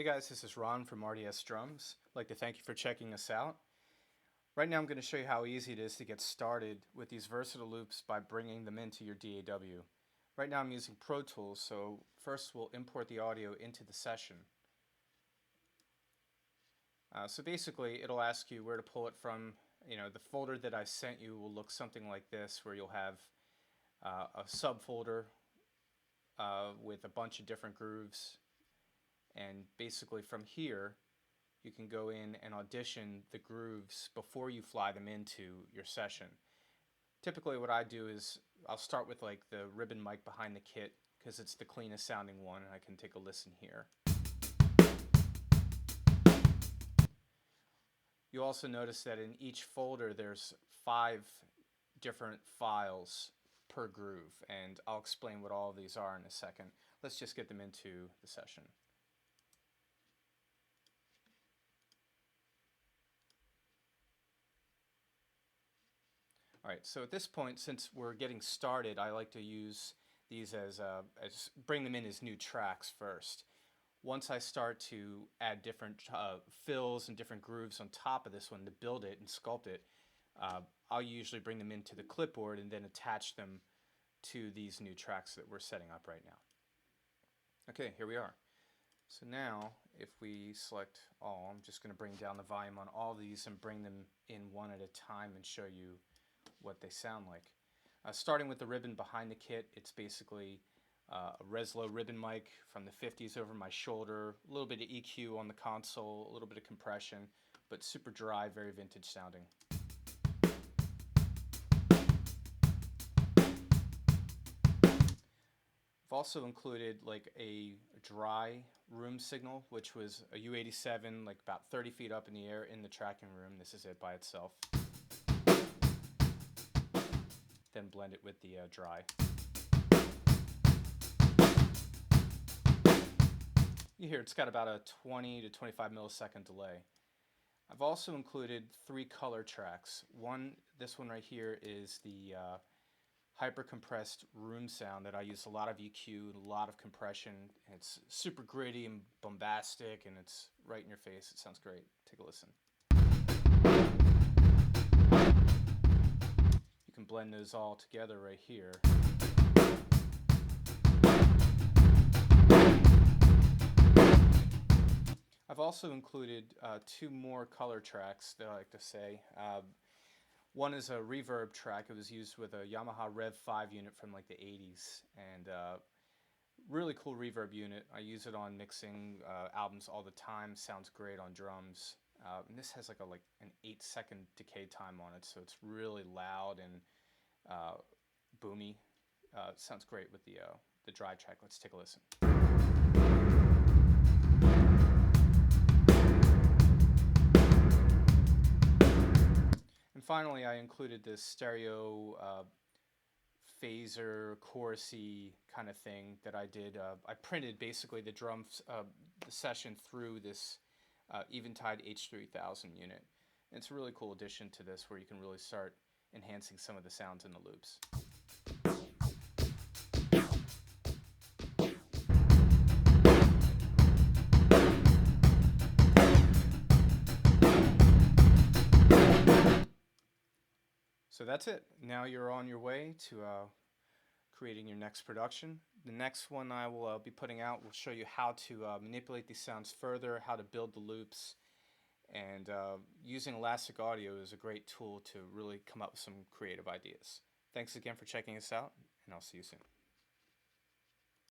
Hey guys, this is Ron from RDS Drums. I'd like to thank you for checking us out. Right now I'm going to show you how easy it is to get started with these versatile loops by bringing them into your DAW. Right now I'm using Pro Tools, so first we'll import the audio into the session. So basically it'll ask you where to pull it from. The folder that I sent you will look something like this, where you'll have a subfolder with a bunch of different grooves. And basically from here you can go in and audition the grooves before you fly them into your session. Typically what I do is I'll start with like the ribbon mic behind the kit because it's the cleanest sounding one, and I can take a listen here. You also notice that in each folder there's 5 different files per groove, and I'll explain what all of these are in a second. Let's just get them into the session. Alright, so at this point, since we're getting started, I like to use these as bring them in as new tracks first. Once I start to add different fills and different grooves on top of this one to build it and sculpt it, I'll usually bring them into the clipboard and then attach them to these new tracks that we're setting up right now. Okay, here we are. So now, if we select all, I'm just going to bring down the volume on all these and bring them in one at a time and show you what they sound like. Starting with the ribbon behind the kit, it's basically a Reslo ribbon mic from the 50s over my shoulder, a little bit of EQ on the console, a little bit of compression, but super dry, very vintage sounding. I've also included like a dry room signal, which was a U87, like about 30 feet up in the air in the tracking room. This is it by itself. Then blend it with the dry. You hear it's got about a 20 to 25 millisecond delay. I've also included 3 color tracks. This one right here is the hyper compressed room sound that I use a lot of EQ and a lot of compression. It's super gritty and bombastic, and it's right in your face. It sounds great. Take a listen. You can blend those all together right here. I've also included 2 more color tracks that I like to say. One is a reverb track. It was used with a Yamaha Rev 5 unit from like the 80s, and really cool reverb unit. I use it on mixing albums all the time. Sounds great on drums. And this has like an 8-second decay time on it, so it's really loud and boomy. Sounds great with the dry track. Let's take a listen. And finally, I included this stereo phaser, chorusy kind of thing that I did. I printed basically the drums, the session through this Eventide H3000 unit. And it's a really cool addition to this, where you can really start enhancing some of the sounds in the loops. So that's it. Now you're on your way to creating your next production. The next one I will be putting out will show you how to manipulate these sounds further, how to build the loops, and using Elastic Audio is a great tool to really come up with some creative ideas. Thanks again for checking us out, and I'll see you soon.